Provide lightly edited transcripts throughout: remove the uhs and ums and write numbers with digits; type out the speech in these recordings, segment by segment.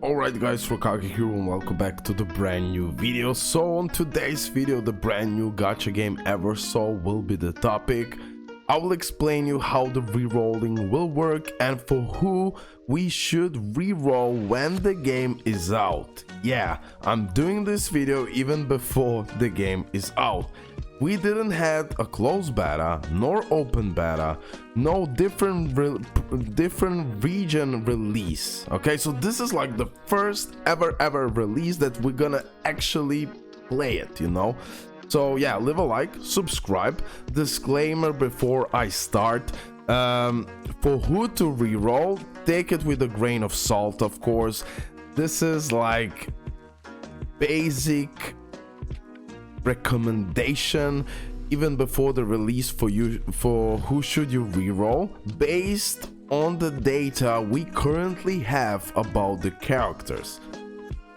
Alright guys, RoKage here and welcome back to the brand new video. So on today's video, the brand new gacha game Eversoul will be the topic. I will explain you how the rerolling will work and for who we should reroll when the game is out. Yeah, I'm doing this video even before the game is out. We didn't have a closed beta nor open beta, no different region release. Okay, so this is like the first ever release that we're gonna actually play it, you know. So yeah, leave a like, subscribe. Disclaimer before I start, for who to reroll, take it with a grain of salt, of course. This is like basic recommendation even before the release for you, for who should you reroll based on the data we currently have about the characters.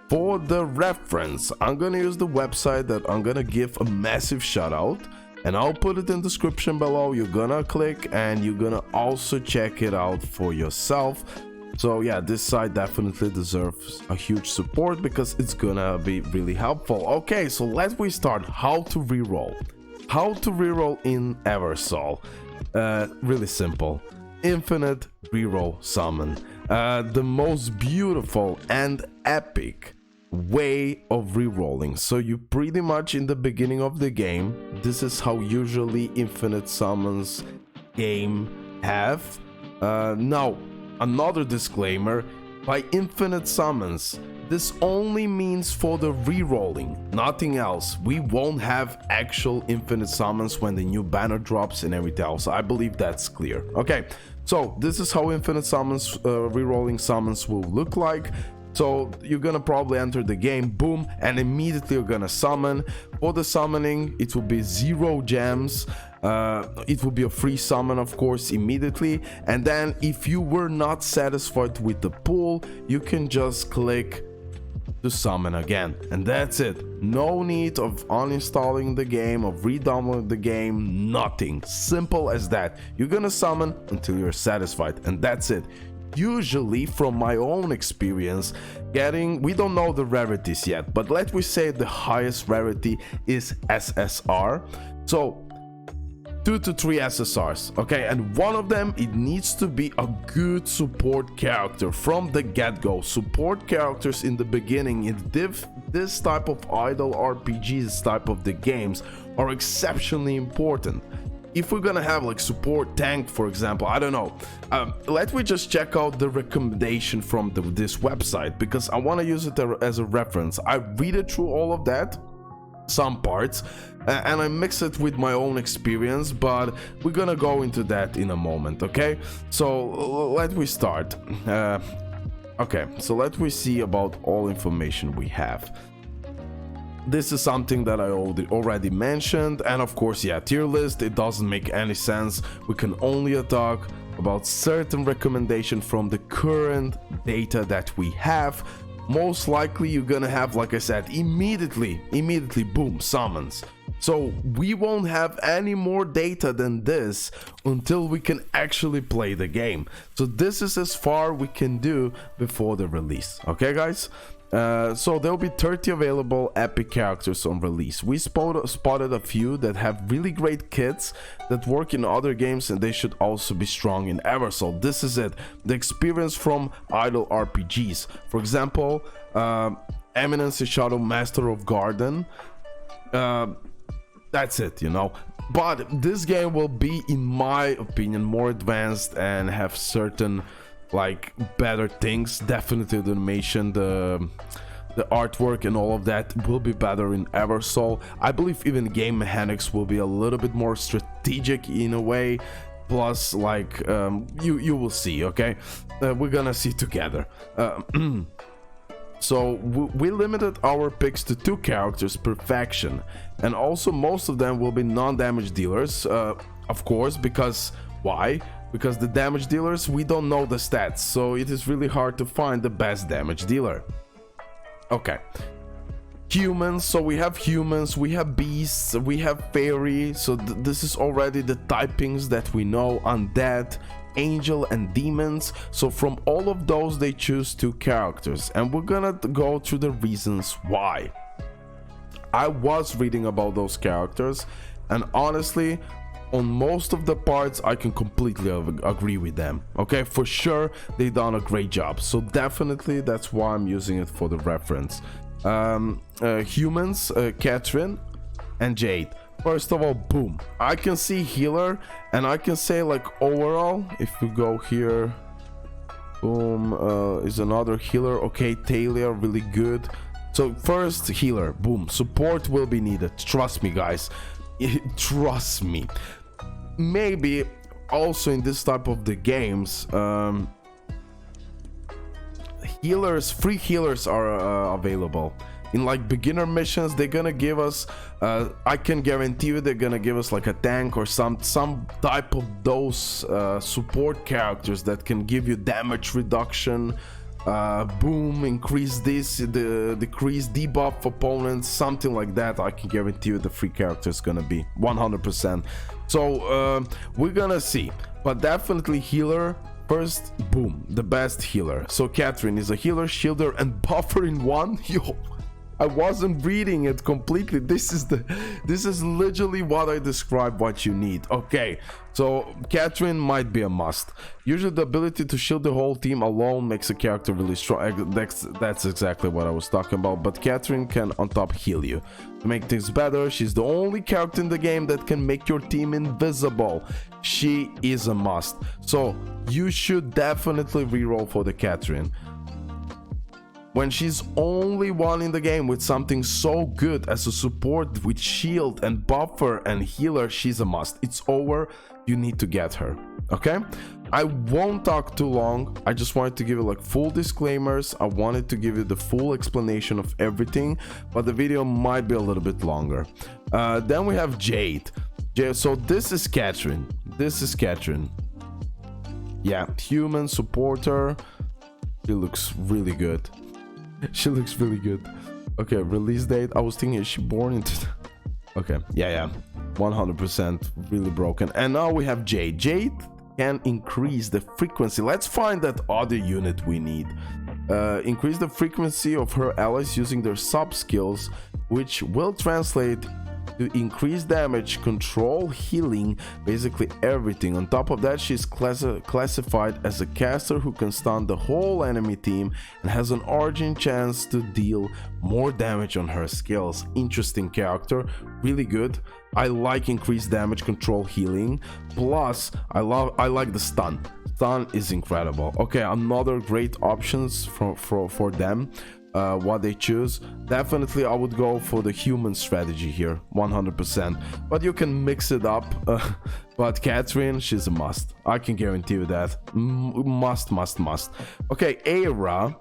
For the reference, I'm gonna use the website that I'm gonna give a massive shout out, and I'll put it in the description below. You're gonna click and you're gonna also check it out for yourself. So yeah, this site definitely deserves a huge support because it's gonna be really helpful. Okay, so let's start. How to reroll. How to reroll in Eversoul. Really simple. Infinite reroll summon. The most beautiful and epic way of rerolling. So you pretty much in the beginning of the game, this is how usually infinite summons game have. Now, another disclaimer, by infinite summons, this only means for the rerolling, nothing else. We won't have actual infinite summons when the new banner drops and everything else. I believe that's clear. Okay, so this is how infinite summons, rerolling summons will look like. So you're gonna probably enter the game, boom, and immediately you're gonna summon. For the summoning, it will be 0 gems. It will be a free summon, of course, immediately. And then if you were not satisfied with the pool, you can just click to summon again, and that's it. No need of uninstalling the game, of re-downloading the game, nothing. Simple as that. You're gonna summon until you're satisfied, and that's it. Usually, from my own experience, we don't know the rarities yet, but let me say the highest rarity is SSR. So 2 to 3 SSRs, okay, and one of them, it needs to be a good support character from the get-go. Support characters in the beginning in this type of idle RPGs, type of the games, are exceptionally important. If we're gonna have like support tank, for example, I don't know, let me just check out the recommendation from this website because I want to use it as a reference. I read it through all of that, some parts, and I mix it with my own experience, but we're gonna go into that in a moment. Okay, so let me start. Okay, so let me see about all information we have. This is something that I already mentioned, and of course, yeah, tier list, it doesn't make any sense. We can only talk about certain recommendation from the current data that we have. Most likely you're gonna have, like I said, immediately boom, summons. So we won't have any more data than this until we can actually play the game. So this is as far we can do before the release. Okay guys, so there'll be 30 available epic characters on release. We spotted a few that have really great kits that work in other games, and they should also be strong in Eversoul. This is it, the experience from idle RPGs. For example, Eminence is Shadow Master of Garden. That's it, you know. But this game will be, in my opinion, more advanced and have certain like better things. Definitely the animation, the artwork and all of that will be better in Eversoul. I believe even game mechanics will be a little bit more strategic in a way. Plus, like, you will see. Okay, we're gonna see together. So we limited our picks to 2 characters per faction, and also most of them will be non-damage dealers, of course, because why? Because the damage dealers, we don't know the stats, so it is really hard to find the best damage dealer. Okay, humans, so we have humans, we have beasts, we have fairy, so this is already the typings that we know. Undead, angel and demons. So from all of those they choose 2 characters, and we're gonna go through the reasons why. I was reading about those characters, and honestly, on most of the parts I can completely agree with them. Okay, for sure they done a great job, so definitely that's why I'm using it for the reference. Humans, Catherine and Jade. First of all, boom, I can see healer, and I can say like overall, if we go here, boom, is another healer. Okay, Talia, really good. So first healer, boom, support will be needed, trust me guys. Trust me. Maybe also in this type of the games, healers, free healers are available. In like beginner missions, they're gonna give us, I can guarantee you they're gonna give us like a tank or some type of those support characters that can give you damage reduction, boom, increase this, decrease debuff opponents, something like that. I can guarantee you the free character is gonna be 100%. So we're gonna see, but definitely healer first. Boom, the best healer. So Catherine is a healer, shielder and buffer in one. Yo, I wasn't reading it completely. This is literally what I described what you need. Okay, so Catherine might be a must. Usually the ability to shield the whole team alone makes a character really strong. That's exactly what I was talking about. But Catherine can on top heal you. To make things better, she's the only character in the game that can make your team invisible. She is a must. So you should definitely reroll for the Catherine. When she's only one in the game with something so good as a support with shield and buffer and healer, she's a must. It's over, you need to get her. Okay, I won't talk too long. I just wanted to give you like full disclaimers. I wanted to give you the full explanation of everything, but the video might be a little bit longer. Then we have Jade. So this is Catherine. Yeah, human supporter. She looks really good. She looks really good. Okay, release date. I was thinking, is she born into okay, yeah, 100% really broken. And now we have Jade. Jade can increase the frequency. Let's find that other unit we need. Increase the frequency of her allies using their sub skills, which will translate to increase damage, control, healing, basically everything. On top of that, she's classified as a caster who can stun the whole enemy team and has an origin chance to deal more damage on her skills. Interesting character, really good. I like increased damage, control, healing. Plus, I like the stun. Stun is incredible. Okay, another great options for them. What they choose. Definitely I would go for the human strategy here, 100%, but you can mix it up. But Catherine, she's a must. I can guarantee you that. Must. Okay, Era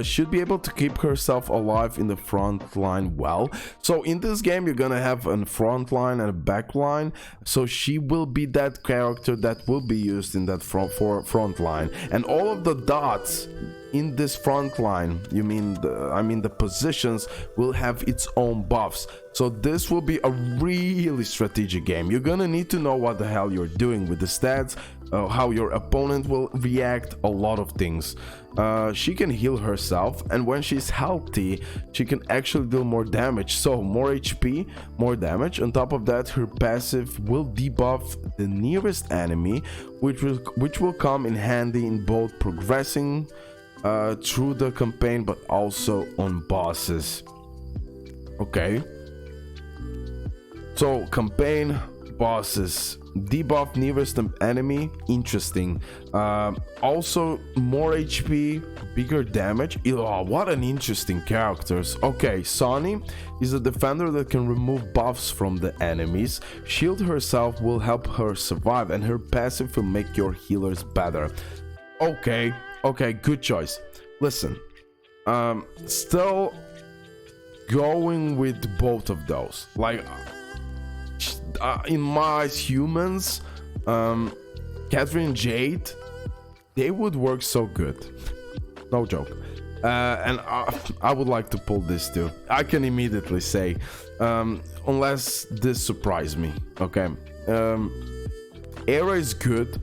should be able to keep herself alive in the front line well. So in this game you're gonna have a front line and a back line, so she will be that character that will be used in that front line, and all of the dots in this front line, I mean the positions, will have its own buffs. So this will be a really strategic game. You're gonna need to know what the hell you're doing with the stats, how your opponent will react, a lot of things. She can heal herself, and when she's healthy she can actually deal more damage, so more HP, more damage. On top of that, her passive will debuff the nearest enemy, which will come in handy in both progressing through the campaign but also on bosses. Okay, so campaign, bosses, debuff nearest enemy, interesting. Also more HP, bigger damage. Oh, what an interesting characters. Okay, Sonny is a defender that can remove buffs from the enemies. Shield herself will help her survive, and her passive will make your healers better. Okay, good choice. Listen, still going with both of those. Like, in my eyes, humans, Catherine and Jade, they would work so good. No joke. And I would like to pull this too. I can immediately say, unless this surprised me. Okay. Era is good.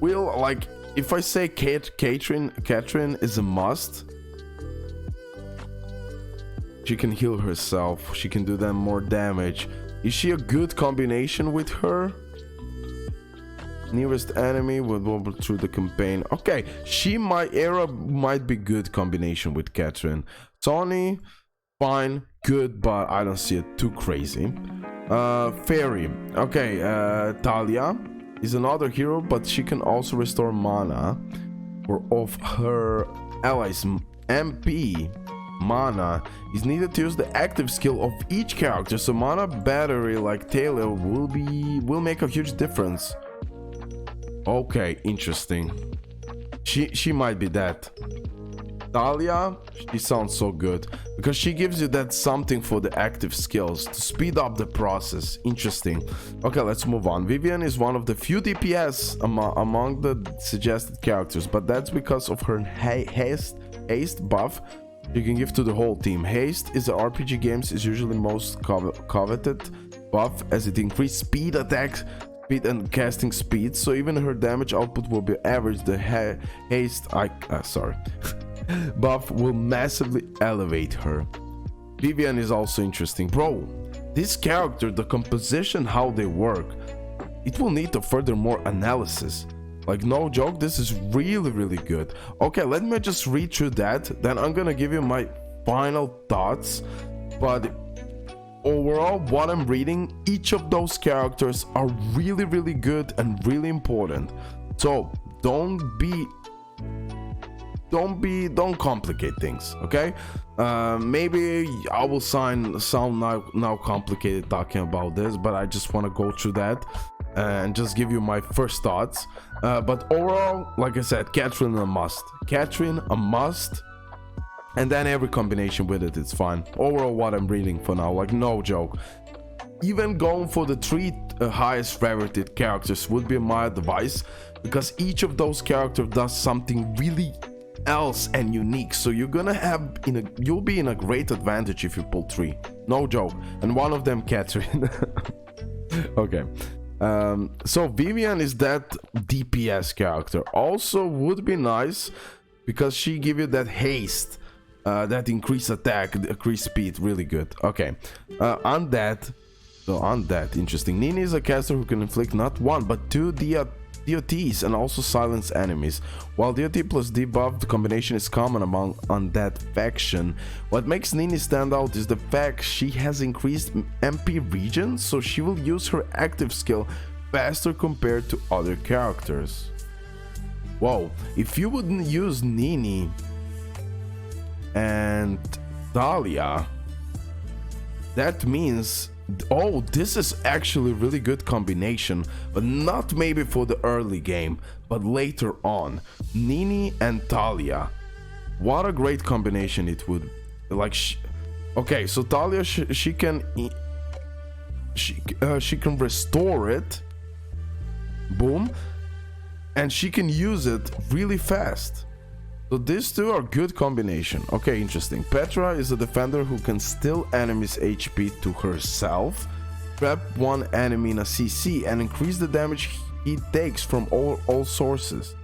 will, like, if I say Catherine is a must, she can heal herself, she can do them more damage. Is she a good combination with her? Nearest enemy will go through the campaign. Okay, Era might be good combination with Catherine. Tony, fine, good, but I don't see it too crazy. Fairy. Okay, Talia is another hero, but she can also restore mana of her allies. MP mana is needed to use the active skill of each character, so mana battery like Taylor will make a huge difference. Okay, interesting. She might be that. Talia, she sounds so good because she gives you that something for the active skills to speed up the process. Interesting. Okay, let's move on. Vivian is one of the few DPS among the suggested characters, but that's because of her haste buff you can give to the whole team. Haste is the RPG games is usually most coveted buff, as it increases speed, attack speed and casting speed, so even her damage output will be average. The haste buff will massively elevate her. Vivian is also interesting. Bro, this character, the composition, how they work, it will need to further more analysis. Like, no joke, this is really good. Okay, let me just read through that, then I'm gonna give you my final thoughts. But overall, what I'm reading, each of those characters are really good and really important. So don't complicate things, okay? Maybe I will sound now complicated talking about this, but I just want to go through that and just give you my first thoughts. But overall, like I said, Catherine a must, and then every combination with it, it's fine. Overall, what I'm reading for now, like, no joke, even going for the 3 highest favorited characters would be my advice, because each of those characters does something really else and unique, so you'll be in a great advantage if you pull 3, no joke, and one of them Catherine. Okay, so Vivian is that DPS character, also would be nice because she give you that haste, that increased attack, increased speed, really good. Okay, Undead, interesting. Nini is a caster who can inflict not 1 but 2 DOTs and also silence enemies. While DOT plus debuff, the combination is common among Undead faction. What makes Nini stand out is the fact she has increased MP regen, so she will use her active skill faster compared to other characters. Whoa, if you wouldn't use Nini and Dahlia, that means, oh, this is actually a really good combination, but not maybe for the early game, but later on. Nini and Talia, what a great combination it would, like, okay, so Talia, she can restore it, boom, and she can use it really fast. So these two are good combination. Okay, interesting. Petra is a defender who can steal enemies' HP to herself, trap one enemy in a CC, and increase the damage he takes from all sources.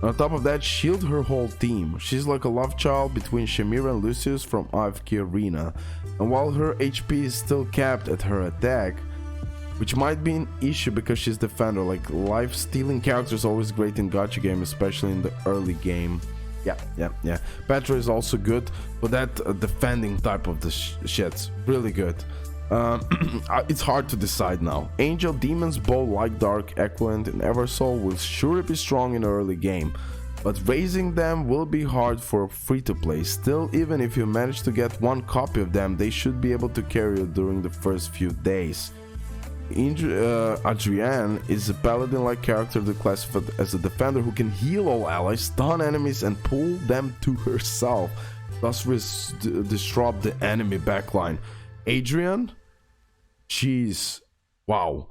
On top of that, shield her whole team. She's like a love child between Shamira and Lucius from AFK Arena. And while her HP is still capped at her attack, which might be an issue because she's defender, like life stealing characters always great in gacha game, especially in the early game. Yeah. Petra is also good for that defending type of the shits. Really good. It's hard to decide now. Angel, Demon's Bow, Light Dark, Equivalent, and Eversoul will surely be strong in the early game, but raising them will be hard for free-to-play. Still, even if you manage to get one copy of them, they should be able to carry you during the first few days. Adrienne is a paladin-like character classified as a defender who can heal all allies, stun enemies, and pull them to herself, thus disrupt the enemy backline. Adrienne, she's, wow,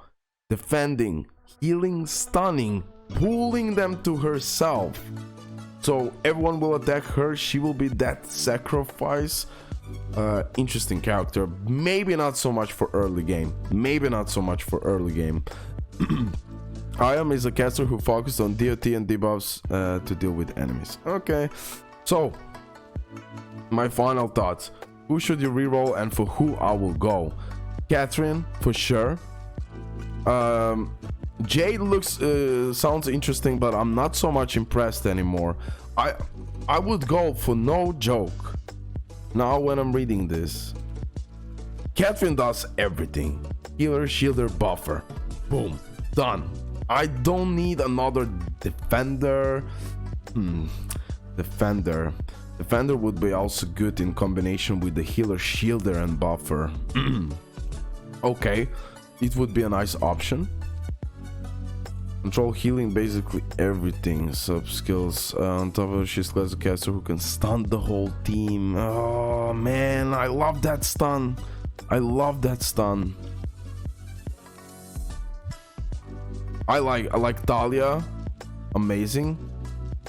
defending, healing, stunning, pulling them to herself. So everyone will attack her, she will be that sacrifice. Interesting character. Maybe not so much for early game. Ayam is a caster who focuses on DOT and debuffs to deal with enemies. Okay, so my final thoughts. Who should you reroll and for who I will go? Catherine, for sure. Jade looks sounds interesting, but I'm not so much impressed anymore. I would go for no joke. Now when I'm reading this, Catherine does everything. Healer, shielder, buffer. Boom. Done. I don't need another defender. Defender would be also good in combination with the healer, shielder, and buffer. Okay, it would be a nice option. Control healing basically everything. Sub skills. On top of it, she's class caster who can stun the whole team. Oh man, I love that stun. I love that stun. I like Talia. Amazing.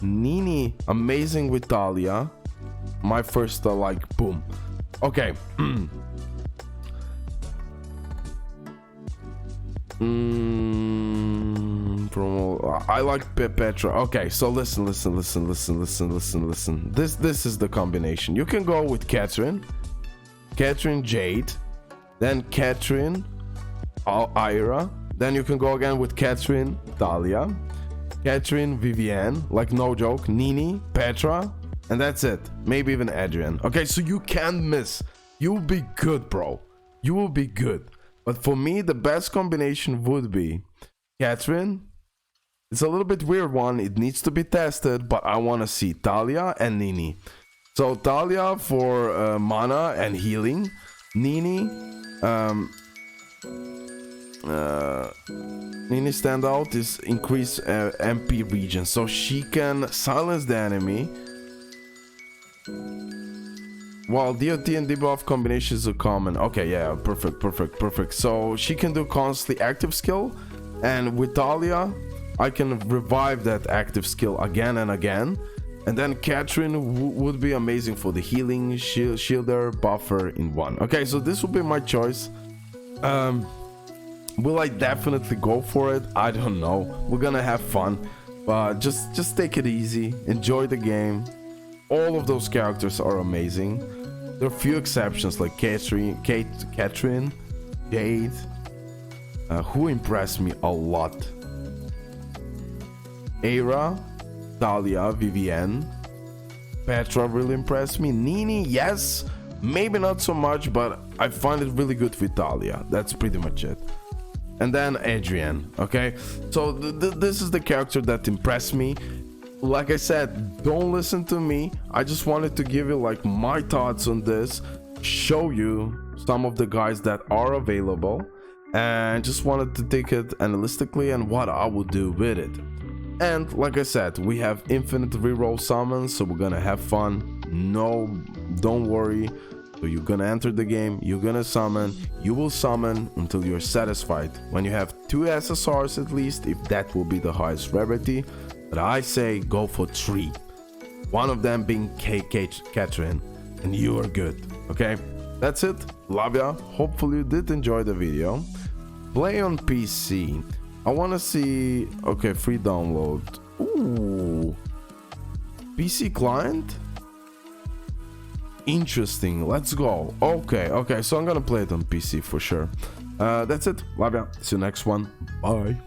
Nini, amazing with Talia. My first like boom. Okay. I like Petra. Okay, so listen. This is the combination. You can go with Catherine Jade, then Catherine Ira, then you can go again with Catherine Talia, Catherine Vivienne, like no joke, Nini, Petra, and that's it. Maybe even Adrian. Okay, so you can't miss. You'll be good, bro. You will be good. But for me, the best combination would be Catherine. It's a little bit weird one. It needs to be tested, but I want to see Talia and Nini. So Talia for mana and healing. Nini standout is increase MP region, so she can silence the enemy while DOT and debuff combinations are common. Okay, yeah, perfect. So she can do constantly active skill, and with Talia I can revive that active skill again and again. And then Catherine would be amazing for the healing, shielder, buffer in one. Okay, so this will be my choice. Will I definitely go for it? I don't know. We're gonna have fun, but just take it easy, enjoy the game. All of those characters are amazing. There are a few exceptions like Catherine, Jade, who impressed me a lot. Era, Talia, Vivienne, Petra really impressed me. Nini, yes, maybe not so much, but I find it really good with Talia. That's pretty much it. And then Adrian. Okay, so this is the character that impressed me. Like I said, don't listen to me. I just wanted to give you like my thoughts on this, show you some of the guys that are available, and just wanted to take it analytically and what I would do with it. And like I said, we have infinite reroll summons, so we're gonna have fun. No, don't worry. So you're gonna enter the game, you're gonna summon, you will summon until you're satisfied. When you have 2 SSRs at least, if that will be the highest rarity, but I say go for 3. One of them being Catherine, and you are good. Okay, that's it. Love ya. Hopefully you did enjoy the video. Play on PC. I want to see. Okay, free download. Ooh, PC client. Interesting. Let's go. Okay, so I'm gonna play it on PC for sure. That's it. Love ya. See you next one. Bye.